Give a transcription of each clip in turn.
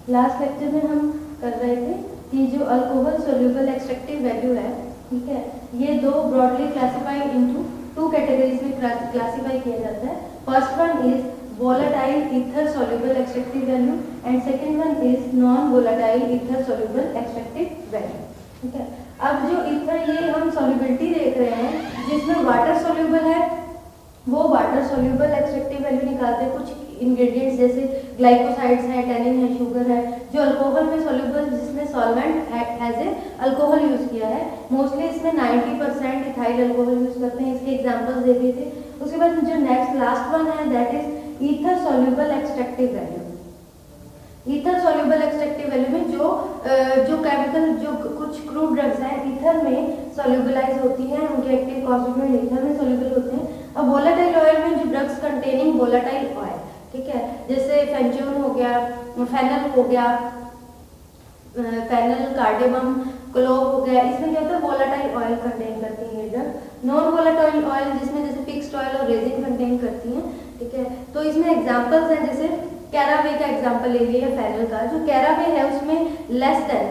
Last lecture में हम कर रहे थे कि जो अल्कोहल सोल्यूबल एक्सट्रैक्टिव वैल्यू है, ठीक है, ये दो broadly classified into two categories में क्लासिफाई किया जाता है। First one is volatile ether soluble extractive value and second one is non volatile ether soluble extractive value। ठीक है, अब जो ईथर ये हम solubility देख रहे हैं जिसमें वाटर सोल्यूबल है वो वाटर सोल्यूबल एक्सट्रैक्टिव वैल्यू निकालते हैं। कुछ इंग्रेडिएंट्स जैसे ग्लाइकोसाइड्स है, टैनिन है, शुगर है, जो अल्कोहल में सोल्यूबल जिसमें solvent has a alcohol use किया है। मोस्टली इसमें 90% इथाइल अल्कोहल यूज करते हैं। इसके एग्जांपल्स दे दिए थे। उसके बाद जो नेक्स्ट लास्ट वन है that is ether soluble extractive value. Ether soluble extractive value में जो केमिकल जो कुछ क्रूड ड्रग्स हैं ईथर में सोल्यूबलाइज होती हैं, उनके एक्टिव कॉन्स्टिट्यूएंट ईथर में सोल्यूबल होते हैं। अब वोलेटाइल ऑयल में जो ड्रग्स कंटेनिंग वोलेटाइल ऑयल, ठीक है, जैसे फेंचून हो गया, फेनल हो गया, फेनल, कार्डेमम, क्लोव हो गया, इसमें क्या होता है वोलेटाइल ऑयल कंटेन करती है ड्रग। नॉन वोलेटाइल ऑयल जिसमें जैसे फिक्स्ड ऑयल और रेजिन कंटेन करती हैं, ठीक है। तो इसमें एग्जांपल्स हैं जैसे कैरावे का एग्जांपल ले लिया फेनल का। जो कैरावे है उसमें लेस देन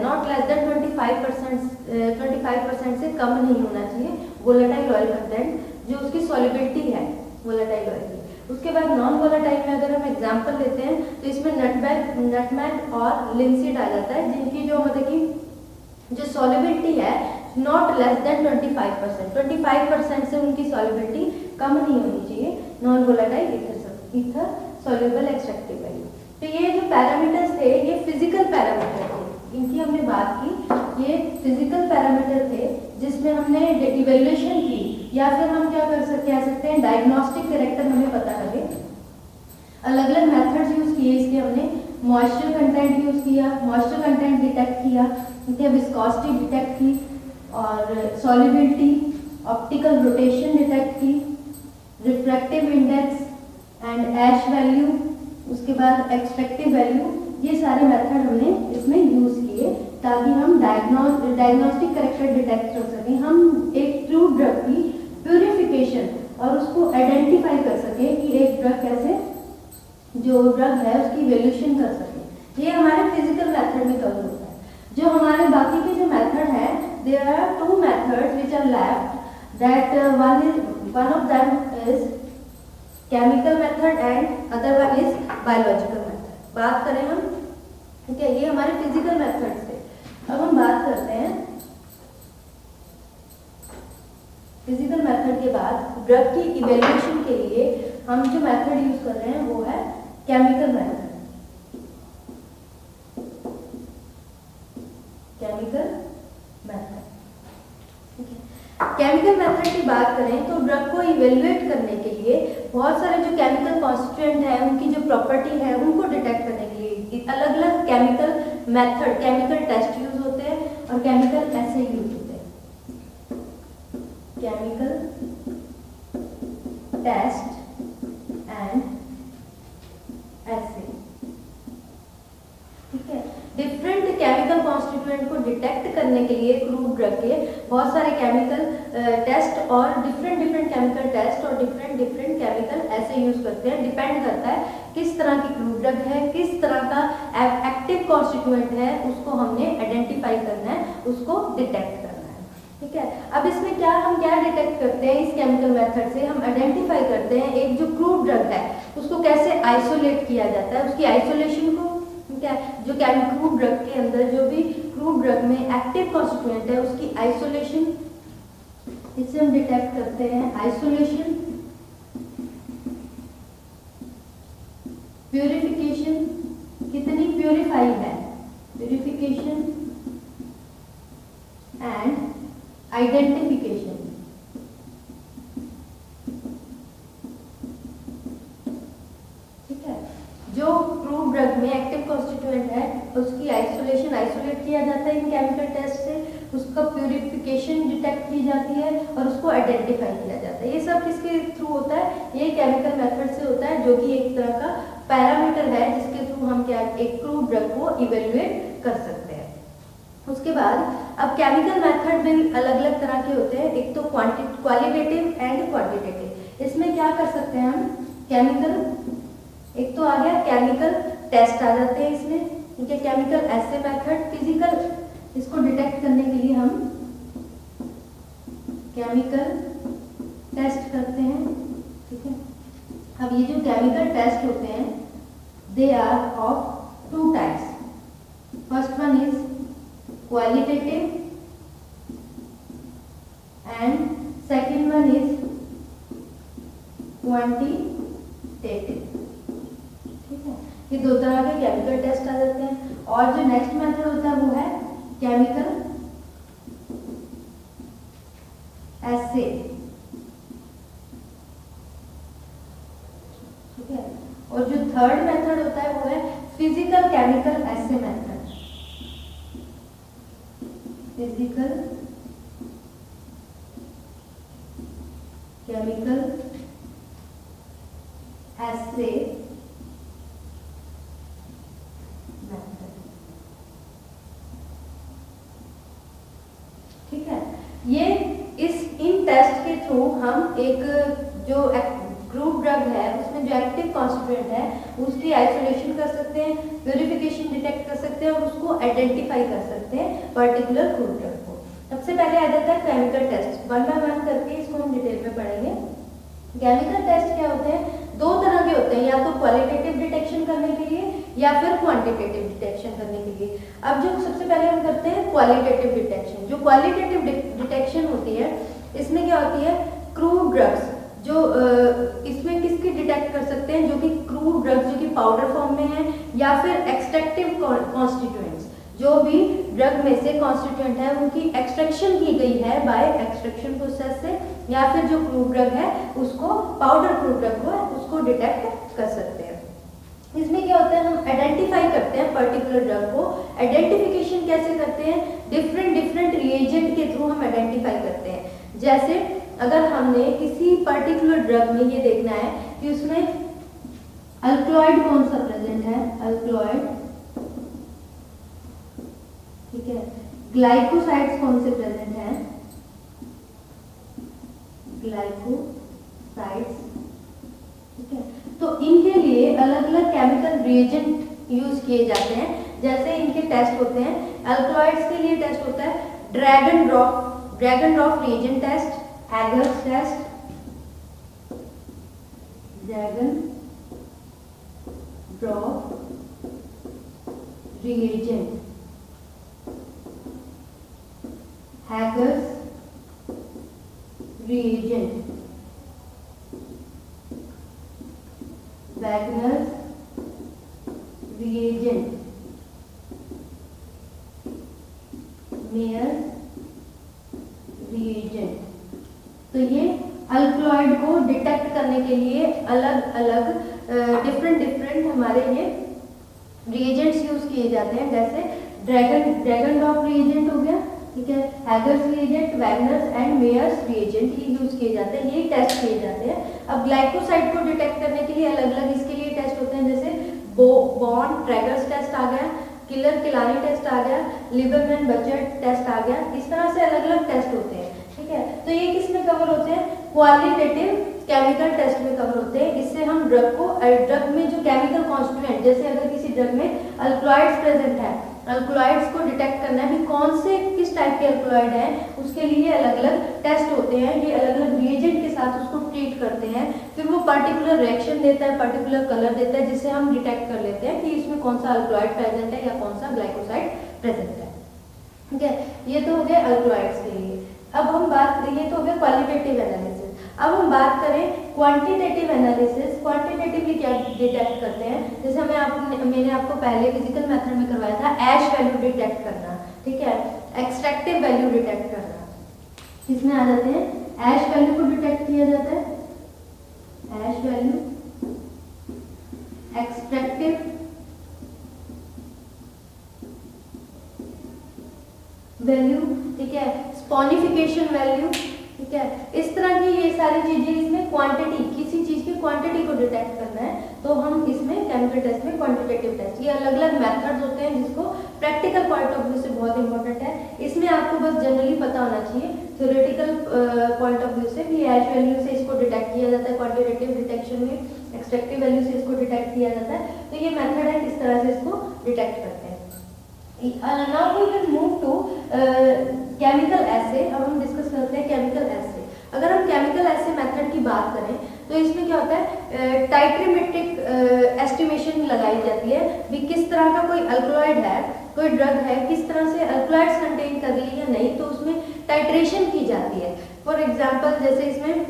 25% से कम नहीं होना चाहिए वोलेटाइल ऑयल कंटेंट, जो उसकी सॉल्युबिलिटी है वोलेटाइल ऑयल की। उसके बाद नॉन वोलेटाइल में अगर हम एग्जांपल लेते हैं तो इसमें नटमेग और लिंसीड आ जाता है, जिनकी जो मतलब कि जो सॉल्युबिलिटी है नॉट लेस देन 25% से उनकी सॉल्युबिलिटी कम नहीं होनी चाहिए non volatile ether soluble extractive value. तो ये जो पैरामीटर्स थे ये फिजिकल पैरामीटर थे, इनकी हमने बात की। ये फिजिकल पैरामीटर थे जिसमें हमने इवैल्यूएशन की, या फिर हम क्या कह सकते हैं डायग्नोस्टिक कैरेक्टर हमें पता लगे। अलग अलग मेथड्स यूज किए इसके हमने। मॉइस्चर कंटेंट यूज किया, मॉइस्चर कंटेंट डिटेक्ट किया, ठीक, विस्कोसिटी डिटेक्ट की, और सॉल्युबिलिटी, ऑप्टिकल रोटेशन डिटेक्ट की, refractive index and ash value, उसके बाद एक्सट्रैक्टिव वैल्यू, ये सारे मेथड हमने इसमें यूज किए ताकि हम डायग्नोस्टिक कैरेक्टर डिटेक्ट कर सकें। हम एक क्रूड ड्रग की प्यूरिफिकेशन और उसको आइडेंटिफाई कर सकें कि एक ड्रग कैसे जो ड्रग है उसकी इवैल्यूएशन कर सकें। ये हमारे फिजिकल मेथड में कवर होता है। जो हमारे बाकी के जो मेथड है there are two methods which are left, that one of them is chemical method and other one is biological method. बात करें हम, ठीक है, ये हमारे फिजिकल मेथड थे। अब हम बात करते हैं फिजिकल मेथड के बाद ड्रग की इवैल्यूएशन के लिए हम जो मेथड यूज कर रहे हैं वो है केमिकल मेथड। केमिकल मेथड, ठीक है। केमिकल मेथड की बात करें तो ड्रग को इवेल्युएट करने के लिए बहुत सारे जो केमिकल कॉन्स्टिट्यूएंट है उनकी जो प्रॉपर्टी है उनको डिटेक्ट करने के लिए अलग अलग chemical method, chemical test use होते हैं और केमिकल ऐसे यूज होते हैं। केमिकल टेस्ट एंड ऐसे, ठीक है। डिफरेंट केमिकल कॉन्स्टिट्यूएंट को डिटेक्ट करने के लिए क्रूड ड्रग के बहुत सारे केमिकल टेस्ट और डिफरेंट केमिकल टेस्ट और डिफरेंट केमिकल ऐसे यूज करते हैं। डिपेंड करता है किस तरह की क्रूड ड्रग है, किस तरह का एक्टिव कॉन्स्टिट्यूएंट है, उसको हमने आइडेंटिफाई करना है, उसको डिटेक्ट करना है, ठीक है। अब इसमें हम क्या डिटेक्ट करते हैं इस केमिकल मेथड से, हम आइडेंटिफाई करते हैं एक जो क्रूड ड्रग है उसको कैसे आइसोलेट किया जाता है, उसकी आइसोलेशन को, क्या जो क्रूड ड्रग के अंदर जो भी क्रूड ड्रग में एक्टिव कॉन्स्टिट्यूएंट है उसकी आइसोलेशन, इससे हम डिटेक्ट करते हैं आइसोलेशन, प्यूरिफिकेशन, कितनी प्यूरिफाइड है, प्यूरिफिकेशन एंड आइडेंटिफिकेशन। जो क्रूड ड्रग में एक्टिव कॉन्स्टिट्यूएंट है उसकी आइसोलेशन, आइसोलेट किया जाता है इन केमिकल टेस्ट से, उसका प्यूरिफिकेशन डिटेक्ट की जाती है और उसको आइडेंटिफाई किया जाता है। ये सब किसके थ्रू होता है, ये केमिकल मेथड से होता है, जो कि एक तरह का पैरामीटर है जिसके थ्रू हम क्या एक क्रूड ड्रग को इवेल्युएट कर सकते हैं। उसके बाद अब केमिकल मेथड में अलग अलग तरह के होते हैं, एक तो क्वालिटेटिव एंड क्वांटिटेटिव। इसमें क्या कर सकते हैं हम केमिकल, एक तो आ गया केमिकल टेस्ट आ जाते हैं इसमें, ठीक है। केमिकल एसे मेथड, फिजिकल इसको डिटेक्ट करने के लिए हम केमिकल टेस्ट करते हैं, ठीक है। अब ये जो केमिकल टेस्ट होते हैं they are of two types. First one is qualitative and second one is quantitative, ठीक है। ये दो तरह के केमिकल टेस्ट आ जाते हैं। और जो नेक्स्ट मेथड होता है वो है केमिकल एसे, ठीक है। और जो थर्ड मेथड होता है वो है फिजिकल केमिकल एसे मेथड। फिजिकल केमिकल एसे मेथड, ठीक है। ये इन टेस्ट के थ्रू हम एक जो ग्रुप ड्रग है उसमें जो एक्टिव कॉन्स्टिट्यूएंट है उसकी आइसोलेशन कर सकते हैं, प्यूरिफिकेशन डिटेक्ट कर सकते हैं और उसको आइडेंटिफाई कर सकते हैं पर्टिकुलर ग्रुप ड्रग को। सबसे पहले आ जाता है chemical test. One by one करके इसको हम डिटेल में पढ़ेंगे। केमिकल टेस्ट क्या होते हैं? दो तरह के होते हैं, या तो क्वालिटेटिव डिटेक्शन करने के लिए या फिर क्वांटिटेटिव डिटेक्शन करने के लिए। अब जो सबसे पहले हम करते हैं क्वालिटेटिव डिटेक्शन। जो क्वालिटेटिव डिटेक्शन होती है इसमें क्या होती है, क्रूड ड्रग्स जो इसमें किसकी डिटेक्ट कर सकते हैं, जो कि क्रूड ड्रग्स जो कि पाउडर फॉर्म में है, या फिर एक्सट्रैक्टिव कॉन्स्टिट्यूएंट्स जो भी ड्रग में से कॉन्स्टिट्यूएंट है उनकी एक्सट्रैक्शन की गई है बाय एक्सट्रैक्शन प्रोसेस से, या फिर जो क्रूड ड्रग है उसको पाउडर क्रूड ड्रग को उसको डिटेक्ट कर सकते हैं। इसमें क्या होता है, हम आइडेंटिफाई करते हैं पर्टिकुलर ड्रग को। आइडेंटिफिकेशन कैसे करते हैं? डिफरेंट रिएजेंट के थ्रू हम आइडेंटिफाई करते हैं। जैसे अगर हमने किसी पर्टिकुलर ड्रग में ये देखना है कि उसमें अल्कलॉइड कौन सा प्रेजेंट है, अल्कलॉइड, ठीक है, ग्लाइकोसाइड्स कौन से प्रेजेंट हैं, ग्लाइकोसाइड्स, ठीक है। तो इनके लिए अलग अलग केमिकल रिएजेंट यूज किए जाते हैं। जैसे इनके टेस्ट होते हैं, अल्कलॉइड्स के लिए टेस्ट होता है dragon drop reagent test, Hager's test, dragon drop reagent, Hager's reagent, Wagner's reagent, Mayer's reagent. तो ये अल्कलॉइड को डिटेक्ट करने के लिए अलग अलग डिफरेंट हमारे ये रिएजेंट्स यूज किए जाते हैं। जैसे ड्रैगन ड्रॉप रिएजेंट हो गया, ठीक है, Hager's reagent, Wagner's and Mayer's reagent ये यूज किए जाते हैं, ये टेस्ट किए जाते हैं। अब ग्लाइकोसाइड को डिटेक्ट करने के लिए अलग अलग इसके लिए टेस्ट होते हैं। जैसे बॉन्ड ट्रैगर्स टेस्ट आ गया, किलर किलानी टेस्ट आ गया, लिबरमैन बचट टेस्ट आ गया। इस तरह से अलग अलग टेस्ट होते हैं, ठीक है। तो ये किस में कवर होते हैं? क्वालिटेटिव केमिकल टेस्ट में कवर होते हैं। इससे हम ड्रग में जो केमिकल कॉन्स्टिट्यूएंट, जैसे अगर किसी ड्रग में अल्कलॉइड्स प्रेजेंट है, अल्कलॉइड्स को डिटेक्ट करना है कि कौन से किस टाइप के अल्कलॉइड है, उसके लिए अलग अलग टेस्ट होते हैं। ये अलग अलग रिएजेंट के साथ उसको ट्रीट करते हैं, फिर वो पर्टिकुलर रिएक्शन देता है, पर्टिकुलर कलर देता है, जिससे हम डिटेक्ट कर लेते हैं कि इसमें कौन सा अल्कलॉइड प्रेजेंट है या कौन सा ग्लाइकोसाइड प्रेजेंट है, ठीक है। ये तो हो गया अल्कलॉइड्स के लिए। अब हम बात करें, ये तो हो गया क्वालिटेटिव एनालिसिस। अब हम बात करें क्वांटिटेटिव एनालिसिस। क्वांटिटेटिवली क्या डिटेक्ट करते हैं? जैसे मैंने आपको पहले फिजिकल मेथड में करवाया था, ऐश वैल्यू डिटेक्ट करना, ठीक है, एक्सट्रैक्टिव वैल्यू डिटेक्ट करना। इसमें आ जाते हैं, ऐश वैल्यू को डिटेक्ट किया जाता है, ऐश वैल्यू, एक्सट्रैक्टिव वैल्यू, ठीक है, स्पॉनिफिकेशन वैल्यू, ठीक है। इस तरह की ये सारी चीजें, इसमें क्वांटिटी, किसी चीज की क्वांटिटी को डिटेक्ट करना है तो हम इसमें केमिकल टेस्ट में क्वांटिटेटिव टेस्ट, ये अलग अलग मेथड्स होते हैं जिसको प्रैक्टिकल पॉइंट ऑफ व्यू से बहुत इंपॉर्टेंट है। इसमें आपको बस जनरली पता होना चाहिए थ्योरेटिकल पॉइंट ऑफ व्यू से भी ऐश वैल्यू से इसको डिटेक्ट किया जाता है, क्वांटिटेटिव डिटेक्शन में एक्सट्रैक्टिव वैल्यू से इसको डिटेक्ट किया जाता है। तो ये मेथड है किस तरह से इसको डिटेक्ट करते हैं। Now we will move to chemical assay. अब हम डिस्कस करते हैं केमिकल एसे। अगर हम केमिकल एसे मेथड की बात करें तो इसमें क्या होता है, टाइट्रीमेट्रिक एस्टिमेशन लगाई जाती है भी किस तरह का कोई अल्कलॉइड है, कोई ड्रग है, किस तरह से अल्कलॉइड्स कंटेन कर रही है या नहीं, तो उसमें टाइट्रेशन की जाती है। फॉर एग्जांपल जैसे इसमें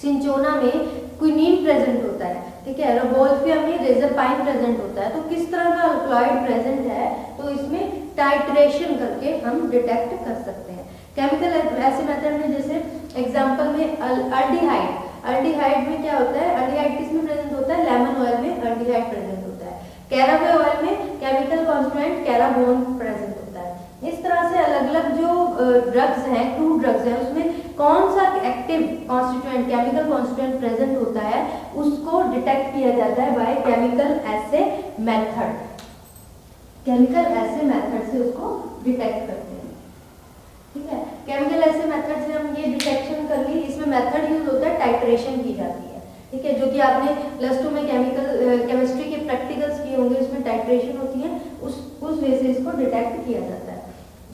सिंचोना में क्विनीन प्रेजेंट होता है, ठीक है, रबोल्फिया में रेजरपाइन प्रेजेंट होता है, तो किस तरह का अल्कलॉइड प्रेजेंट है तो इसमें टाइट्रेशन करके हम डिटेक्ट कर सकते हैं। केमिकल ऐसे मेथड में जैसे एग्जांपल में अल्डिहाइड, अल्डिहाइड में क्या होता है, अल्डिहाइड किसमें प्रेजेंट होता है, लेमन ऑयल में अल्डिहाइड प्रेजेंट होता है। कैरावे ऑयल में केमिकल कॉन्स्टिट्यूएंट कैराबोन प्रेजेंट होता है। इस तरह से अलग अलग जो ड्रग्स हैं, क्रूड ड्रग्स हैं, उसमें कौन सा active constituent, chemical constituent present होता है उसको डिटेक्ट किया जाता है by chemical essay method. Chemical essay method से उसको डिटेक्ट करते हैं, ठीक है। केमिकल एसे मेथड से हम ये डिटेक्शन कर ली। इसमें मेथड यूज होता है, टाइट्रेशन की जाती है, ठीक है, जो कि आपने +2 में केमिस्ट्री के प्रैक्टिकल्स किए होंगे, उसमें टाइट्रेशन होती है, उस वे से इसको डिटेक्ट किया जाता है।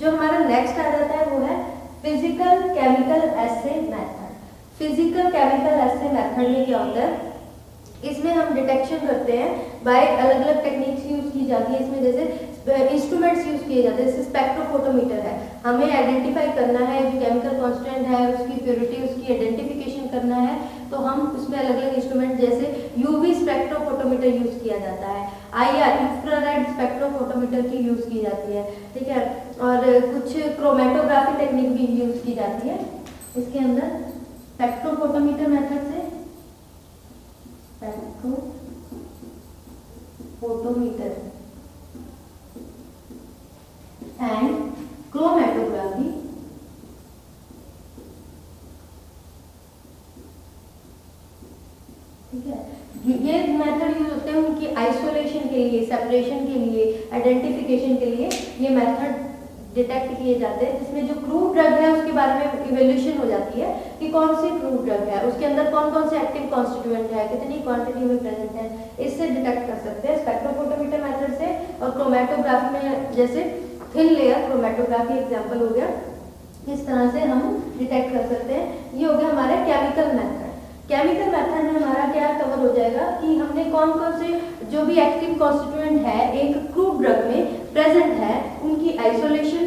जो हमारा नेक्स्ट आ जाता है वो है फिजिकल केमिकल एसे मेथड। फिजिकल केमिकल एसे मेथड में क्या होता है, इसमें हम डिटेक्शन करते हैं बाय अलग अलग टेक्निक्स यूज की जाती है। इसमें जैसे इंस्ट्रूमेंट्स यूज किए जाते हैं, जैसे स्पेक्ट्रोफोटोमीटर है, हमें आइडेंटिफाई करना है जो केमिकल कांस्टेंट है, उसकी प्योरिटी, उसकी आइडेंटिफिकेशन करना है, तो हम उसमें अलग अलग इंस्ट्रूमेंट जैसे यूवी स्पेक्ट्रोफोटोमीटर यूज किया जाता है, IR इंफ्रारेड स्पेक्ट्रोफोटोमीटर की यूज की जाती है, ठीक है, और कुछ क्रोमेटोग्राफी टेक्निक भी यूज की जाती है इसके अंदर। स्पेक्ट्रोफोटोमीटर मेथड से फोटोमीटर एंड क्रोमेटोग्राफी, ठीक है, ये मेथड यूज होते हैं उनकी आइसोलेशन के लिए, सेपरेशन के लिए, आइडेंटिफिकेशन के लिए ये मेथड डिटेक्ट किए जाते हैं। जिसमें जो क्रूड ड्रग है उसके बारे में इवैल्यूएशन हो जाती है कि कौन सी क्रूड ड्रग है, उसके अंदर कौन कौन से एक्टिव कॉन्स्टिट्यूएंट है, कितनी क्वांटिटी में प्रेजेंट है, इससे डिटेक्ट कर सकते हैं स्पेक्ट्रोफोटोमीटर मेथड से। और क्रोमेटोग्राफी में जैसे थिन लेयर क्रोमेटोग्राफी एग्जांपल हो गया, इस तरह से हम डिटेक्ट कर सकते हैं। ये हो गया हमारा केमिकल मेथड। केमिकल मेथड में हमारा क्या कवर हो जाएगा कि हमने कौन कौन से जो भी एक्टिव कॉन्स्टिट्यूएंट है एक क्रूड ड्रग में प्रेजेंट है, उनकी आइसोलेशन,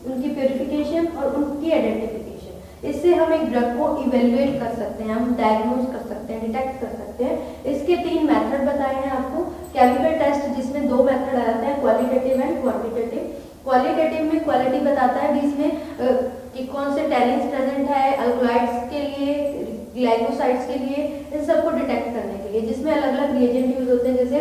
उनकी प्योरिफिकेशन और उनकी आइडेंटिफिकेशन। इससे हम एक ड्रग को इवेल्युएट कर सकते हैं, हम डायग्नोज कर सकते हैं, डिटेक्ट कर सकते हैं। इसके 3 मेथड बताए हैं आपको। केमिकल टेस्ट जिसमें 2 मेथड आ जाते हैं, क्वालिटेटिव एंड क्वांटिटेटिव। क्वालिटेटिव में क्वालिटी बताता है कि इसमें कि कौन से टैलिन्स प्रेजेंट है अल्कलॉइड्स के लिए, ग्लाइकोसाइड्स के लिए, इन सबको डिटेक्ट करने के लिए, जिसमें अलग अलग रिएजेंट यूज होते हैं। जैसे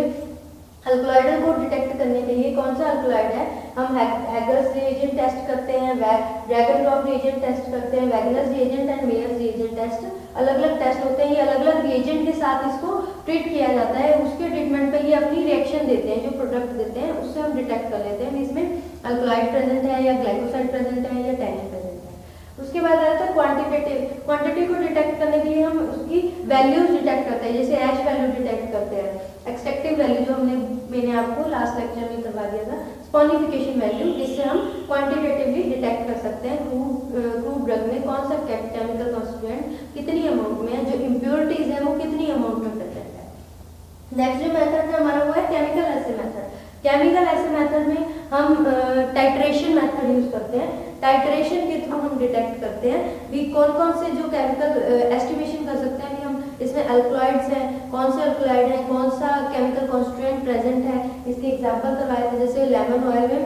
अल्कलॉइड को डिटेक्ट करने के लिए कौन सा अल्कलॉइड है, हम हैगर्स रिएजेंट टेस्ट करते हैं, ड्रैगनड्रॉप रिएजेंट टेस्ट करते हैं, Wagner's reagent and Mayer's reagent test, अलग अलग टेस्ट होते हैं। ये अलग अलग रिएजेंट के साथ इसको ट्रीट किया जाता है, उसके ट्रीटमेंट पे ये अपनी रिएक्शन देते हैं, जो प्रोडक्ट देते हैं उससे हम डिटेक्ट कर लेते हैं इसमें अल्कलॉइड प्रेजेंट है या ग्लाइकोसाइड प्रेजेंट है या टैनिन प्रेजेंट है। उसके बाद आता है क्वांटिटेटिव। क्वांटिटी को डिटेक्ट करने के लिए हम उसकी वैल्यूज डिटेक्ट करते हैं, जैसे एच वैल्यू डिटेक्ट करते हैं, एक्सट्रैक्टिव वैल्यू जो मैंने आपको लास्ट लेक्चर में करवा दिया था, स्पॉनिफिकेशन वैल्यू, इससे हम क्वांटिटेटिवली डिटेक्ट कर सकते हैं क्रूड ड्रग में कौन सा केमिकल कॉन्स्टिट्यूएंट कितनी अमाउंट में है, जो इम्प्योरिटीज है वो कितनी अमाउंट में प्रेजेंट है। नेक्स्ट जो मेथड है हमारा वो है केमिकल एसे मेथड। केमिकल एसे मेथड में हम टाइट्रेशन मेथड यूज करते हैं। टाइट्रेशन के थ्रू हम डिटेक्ट करते हैं भी कौन कौन से जो केमिकल एस्टिमेशन कर सकते हैं कि हम इसमें अल्कलॉइड्स हैं, कौन से अल्कलॉइड हैं, कौन सा केमिकल कॉन्स्टिट्यूएंट प्रेजेंट है। इसके एग्जांपल करवाए थे, जैसे लेमन ऑयल में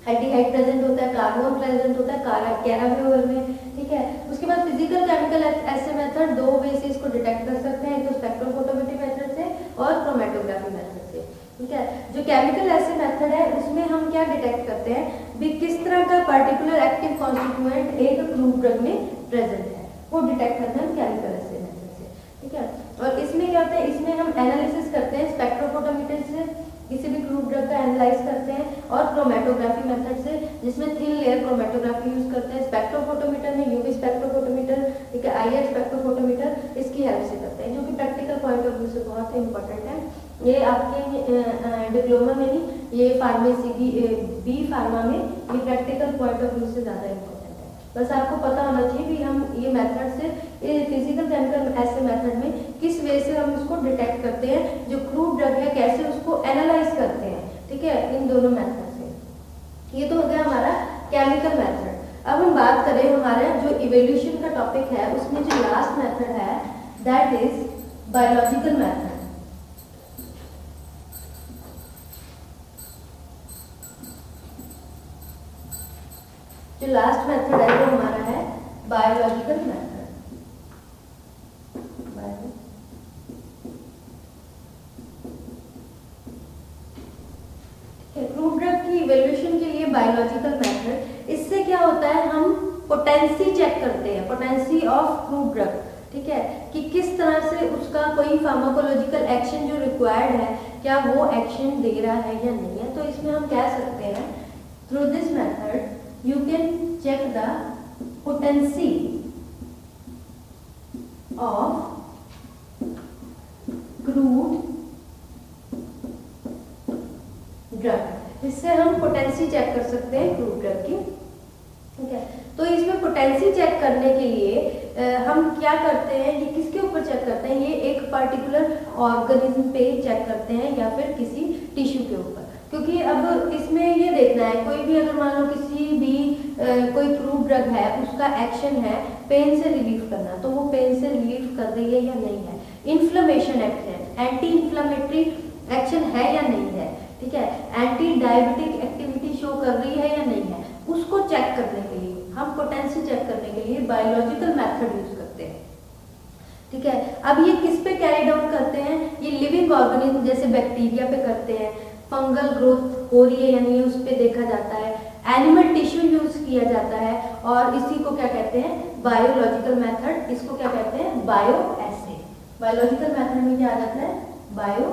एल्डिहाइड प्रेजेंट होता है, कार्बन प्रेजेंट होता है कैरावे ऑयल में, ठीक है। उसके बाद फिजिकल केमिकल एसे मेथड 2 वे से इसको डिटेक्ट कर सकते हैं, एक तो स्पेक्ट्रोफोटोमेट्री मेथड से और क्रोमेटोग्राफी मेथड से, ठीक है। जो केमिकल एसे मेथड है उसमें हम क्या डिटेक्ट करते हैं भी किस तरह का पर्टिकुलर एक्टिव कॉन्स्टिट्यूएंट एक क्रूड ड्रग में प्रेजेंट है, वो डिटेक्ट करते हैं केमिकल एसे मेथड से, ठीक है। और इसमें क्या होता है, इसमें हम एनालिसिस करते हैं स्पेक्ट्रोफोटोमीटर से, किसी भी क्रूड ड्रग का एनालाइज करते हैं, और क्रोमेटोग्राफी मेथड से जिसमें थिन लेयर क्रोमेटोग्राफी यूज करते हैं। स्पेक्ट्रोफोटोमीटर में यूवी स्पेक्ट्रोफोटोमीटर, ठीक है, IR स्पेक्ट्रोफोटोमीटर, इसकी हेल्प से करते हैं, जो कि प्रैक्टिकल पॉइंट ऑफ व्यू से बहुत ही इंपॉर्टेंट है। ये आपके डिप्लोमा में नहीं, ये फार्मेसी बी फार्मा में ये प्रैक्टिकल पॉइंट ऑफ व्यू से ज़्यादा इम्पोर्टेंट है। बस आपको पता होना चाहिए कि हम ये मेथड से, ये फिजिकल केमिकल ऐसे मेथड में किस वे से हम उसको डिटेक्ट करते हैं, जो क्रूड ड्रग है कैसे उसको एनालाइज करते हैं, ठीक है, इन दोनों मेथड से। ये तो हो गया हमारा केमिकल मेथड। अब हम बात करें हमारा जो इवोल्यूशन का टॉपिक है, उसमें जो लास्ट मेथड है दैट इज बायोलॉजिकल मेथड। जो लास्ट मेथड है वो हमारा है बायोलॉजिकल मेथड। क्रूड ड्रग की इवैल्यूएशन के लिए बायोलॉजिकल मेथड, इससे क्या होता है, हम पोटेंसी चेक करते हैं, पोटेंसी ऑफ क्रूड ड्रग, ठीक है, कि किस तरह से उसका कोई फार्माकोलॉजिकल एक्शन जो रिक्वायर्ड है, क्या वो एक्शन दे रहा है या नहीं है। तो इसमें हम कह सकते हैं through this method you can check the potency of crude drug. इससे हम पोटेंसी चेक कर सकते हैं क्रूड ड्रग की, ठीक है। तो इसमें पोटेंसी चेक करने के लिए हम क्या करते हैं, ये किसके ऊपर चेक करते हैं, ये एक पर्टिकुलर ऑर्गेनिज्म पे चेक करते हैं या फिर किसी टिश्यू के ऊपर। क्योंकि अब इसमें ये देखना है, कोई भी अगर मान लो किसी भी कोई क्रूड ड्रग है, उसका एक्शन है पेन से रिलीफ करना, तो वो पेन से रिलीफ कर रही है या नहीं है, inflammation action, anti inflammatory action है या नहीं है, ठीक है, एंटी डायबिटिक एक्टिविटी शो कर रही है या नहीं है, उसको चेक करने के लिए हम पोटेंसी चेक करने के लिए बायोलॉजिकल मेथड यूज करते हैं, ठीक है। अब ये किस पे कैरी आउट करते हैं, ये लिविंग ऑर्गेनिज्म जैसे बैक्टीरिया पे करते हैं, फंगल ग्रोथ हो रही है या नहीं उस पे देखा जाता है, एनिमल टिश्यू यूज किया जाता है, और इसी को क्या कहते हैं, बायोलॉजिकल मेथड, इसको क्या कहते हैं, बायो एसे। बायोलॉजिकल मेथड में क्या आ जाता है, बायो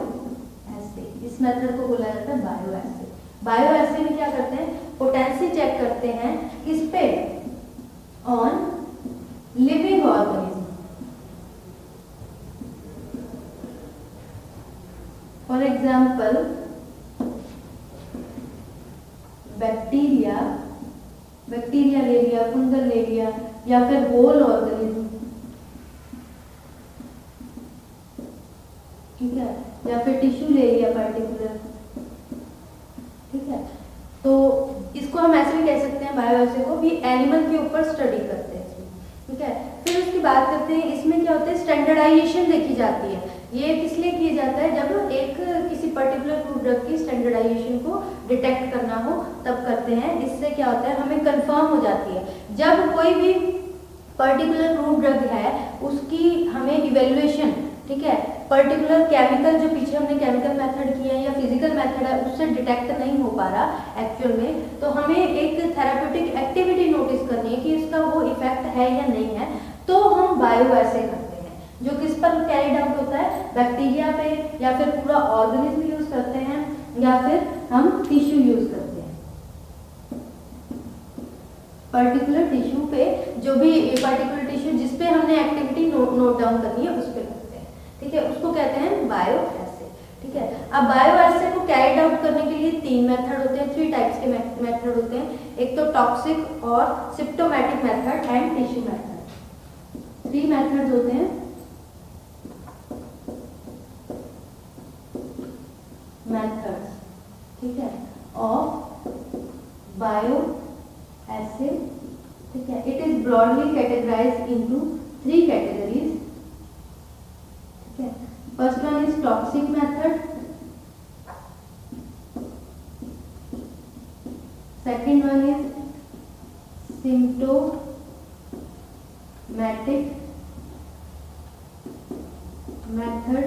एसे, इस मेथड को बोला जाता है बायो एसे। बायो एसे में क्या करते हैं, पोटेंसी चेक करते हैं किस पे, on living organism. For example bacteria, bacteria ले लिया, फंगल ले लिया, या फिर होल ऑर्गेनिज्म, ठीक है, या फिर टिश्यू ले लिया पर्टिकुलर, ठीक है। तो इसको हम ऐसे भी कह सकते हैं बायोएसे को भी एनिमल के ऊपर स्टडी करते हैं, ठीक है। फिर उसकी बात करते हैं, इसमें क्या होता है, स्टैंडर्डाइजेशन देखी जाती है। ये किस लिए किया जाता है, जब एक किसी पर्टिकुलर क्रूड ड्रग की स्टैंडर्डाइजेशन को डिटेक्ट करना हो तब करते हैं। इससे क्या होता है, हमें कंफर्म हो जाती है जब कोई भी पर्टिकुलर क्रूड ड्रग है उसकी हमें इवेल्युएशन, ठीक है, पर्टिकुलर केमिकल जो पीछे हमने केमिकल मेथड किया है या फिजिकल मेथड है उससे डिटेक्ट नहीं हो पा रहा एक्चुअल में, तो हमें एक थेराप्यूटिक एक्टिविटी नोटिस करनी है कि इसका वो इफेक्ट है या नहीं है, तो हम बायो ऐसे करते हैं, जो किस पर कैरिड आउट होता है, बैक्टीरिया पे, या फिर पूरा ऑर्गेनिज्म यूज करते हैं, या फिर हम टिश्यू यूज करते हैं, पर्टिकुलर टिश्यू पे, जो भी पर्टिकुलर टिश्यू जिसपे हमने एक्टिविटी नोट डाउन करनी है उस पर करते हैं, ठीक है, उसको कहते हैं बायो एसे, ठीक है। अब बायो एसे को कैरिड आउट करने के लिए 3 मेथड होते हैं, 3 टाइप्स के मेथड होते हैं, एक तो टॉक्सिक और symptomatic method and tissue method. 3 methods होते हैं, मेथड्स, ठीक है, ऑफ बायो एसे, ठीक है। It is broadly categorised into 3 categories, ठीक है। First one is toxic method, second one is symptomatic, method,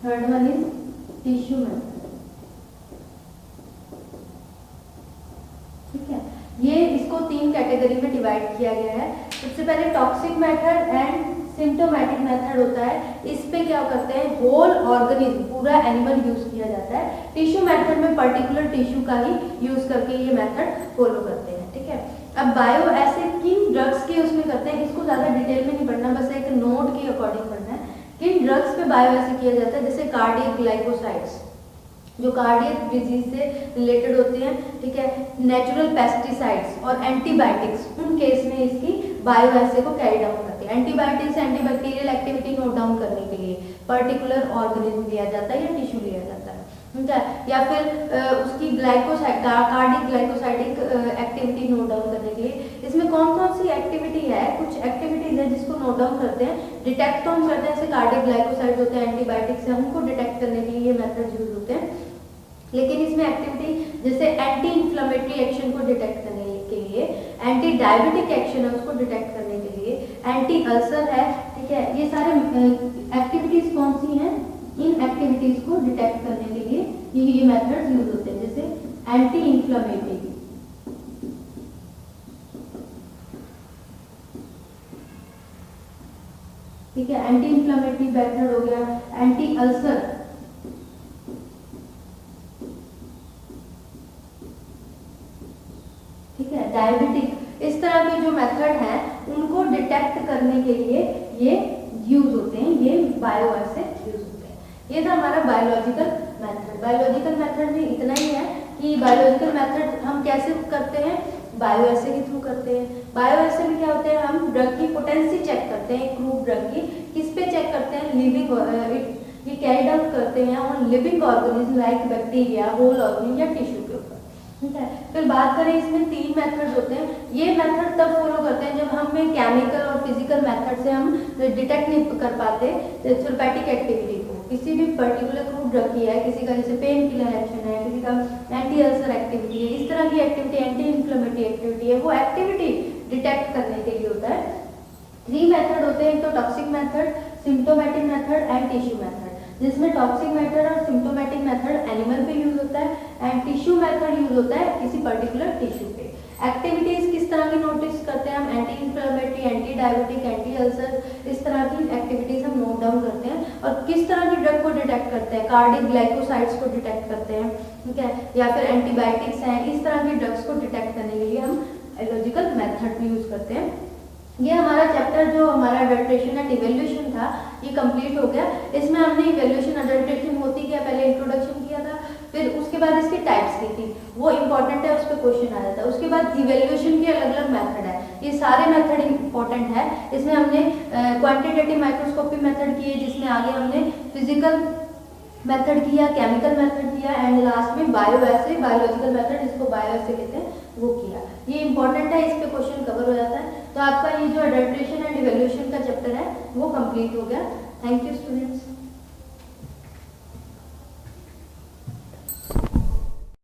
third one is tissue method, ठीक है। ये इसको 3 कैटेगरी में डिवाइड किया गया है। सबसे पहले toxic method and symptomatic method होता है, इस पे क्या करते हैं, होल ऑर्गेनिज्म पूरा एनिमल यूज किया जाता है। टिश्यू मेथड में पर्टिकुलर टिश्यू का ही यूज करके ये मेथड फॉलो करते हैं, ठीक है। अब बायो ऐसे किन ड्रग्स के उसमें करते हैं, इसको ज्यादा डिटेल में नहीं पढ़ना, बस एक नोट के अकॉर्डिंग पढ़ना है किन ड्रग्स पे बायोअसे किया जाता है, जैसे कार्डियक ग्लाइकोसाइड्स जो कार्डियक डिजीज से रिलेटेड होते हैं, ठीक है, नेचुरल पेस्टिसाइड्स और एंटीबायोटिक्स, उन केस में इसकी बायोअसे को कैरी डाउन करते हैं। Antibiotics antibacterial activity note down करने के लिए पर्टिकुलर ऑर्गेनिज्म लिया जाता है या टिश्यू लिया जाता है, ठीक है, या फिर उसकी glycoside cardiac glycosidic activity note down करने के लिए। इसमें कौन कौन सी एक्टिविटी है, कुछ एक्टिविटीज है जिसको नोट डाउन करते हैं, डिटेक्ट तो हम करते हैं, जैसे कार्डिक ग्लाइकोसाइड होते हैं, एंटीबायोटिक्स है, उनको डिटेक्ट करने के लिए ये मेथड यूज होते हैं। लेकिन इसमें एक्टिविटी जैसे एंटी इन्फ्लेमेटरी एक्शन को डिटेक्ट करने के लिए, एंटी डायबिटिक एक्शन है उसको डिटेक्ट करने के लिए, एंटी अल्सर है, ठीक है, ये सारे एक्टिविटीज कौन सी हैं, इन एक्टिविटीज को डिटेक्ट करने के लिए ये मेथड्स यूज होते हैं। जैसे एंटी इन्फ्लेमेटरी, ठीक है, एंटी इन्फ्लेमेटरी मेथड हो गया, एंटी अल्सर, ठीक है, डायबिटिक, इस तरह के जो मेथड हैं उनको डिटेक्ट करने के लिए ये यूज होते हैं, ये बायोअसे यूज होते हैं। ये था हमारा बायोलॉजिकल मेथड। बायोलॉजिकल मेथड में इतना ही है कि बायोलॉजिकल मेथड हम कैसे करते हैं, बायोअसे के थ्रू करते हैं। बायोअसे में क्या होता है, हम ड्रग की पोटेंसी चेक करते हैं, ग्रुप ड्रग की, किस पे चेक करते हैं, लिविंग, ये कैरी आउट करते हैं on living organism like bacteria, whole organism या टिश्यू के ऊपर, ठीक है। फिर बात करें, इसमें 3 मेथड्स होते हैं। ये मेथड तब फॉलो करते हैं जब हमें केमिकल और फिजिकल मेथड से हम डिटेक्ट नहीं कर पाते थेरेपेटिक एक्टिविटी को, किसी भी पर्टिकुलर ग्रुप ड्रग की है, किसी का जैसे पेन किलर एक्शन है, किसी का एंटी अल्सर एक्टिविटी है, इस तरह की एक्टिविटी, एंटी इन्फ्लेमेटरी एक्टिविटी है, वो एक्टिविटी डिटेक्ट करने के लिए होता है। 3 मेथड होते हैं, एक तो toxic method, symptomatic method and tissue method, जिसमें टॉक्सिक मेथड और सिम्प्टोमेटिक मेथड एनिमल पे यूज होता है एंड टिश्यू मेथड यूज होता है किसी पर्टिकुलर टिश्यू पे। एक्टिविटीज किस तरह की नोटिस करते हैं हम, anti inflammatory, anti diabetic, anti ulcer, इस तरह की एक्टिविटीज हम नोट डाउन करते हैं। और किस तरह की ड्रग को डिटेक्ट करते हैं, कार्डिक ग्लाइकोसाइड्स को डिटेक्ट करते हैं, ठीक है, या फिर एंटीबायोटिक्स हैं, इस तरह की ड्रग्स को डिटेक्ट करने के लिए हम बायोलॉजिकल मेथड भी यूज करते हैं। ये हमारा चैप्टर जो हमारा अडल्ट्रेशन एंड इवेल्युएशन था, ये कंप्लीट हो गया। इसमें हमने इवेल्युएशन, अडल्ट्रेशन होती क्या, पहले इंट्रोडक्शन किया था, फिर उसके बाद इसकी टाइप्स की थी, वो इंपॉर्टेंट है, उस पर क्वेश्चन आ जाता है। उसके बाद इवेल्युएशन के अलग अलग मेथड है, ये सारे मेथड इंपॉर्टेंट है। इसमें हमने क्वांटिटेटिव माइक्रोस्कोपी मेथड किए, जिसमें आगे हमने फिजिकल मेथड किया, केमिकल मेथड किया एंड लास्ट में बायोअसे, बायोलॉजिकल मेथड जिसको बायोअसे कहते हैं, वो किया। ये इंपॉर्टेंट है, इस पे क्वेश्चन कवर हो जाता है। तो आपका ये जो अडल्ट्रेशन एंड इवेल्युएशन का चैप्टर है वो कंप्लीट हो गया। Thank you students.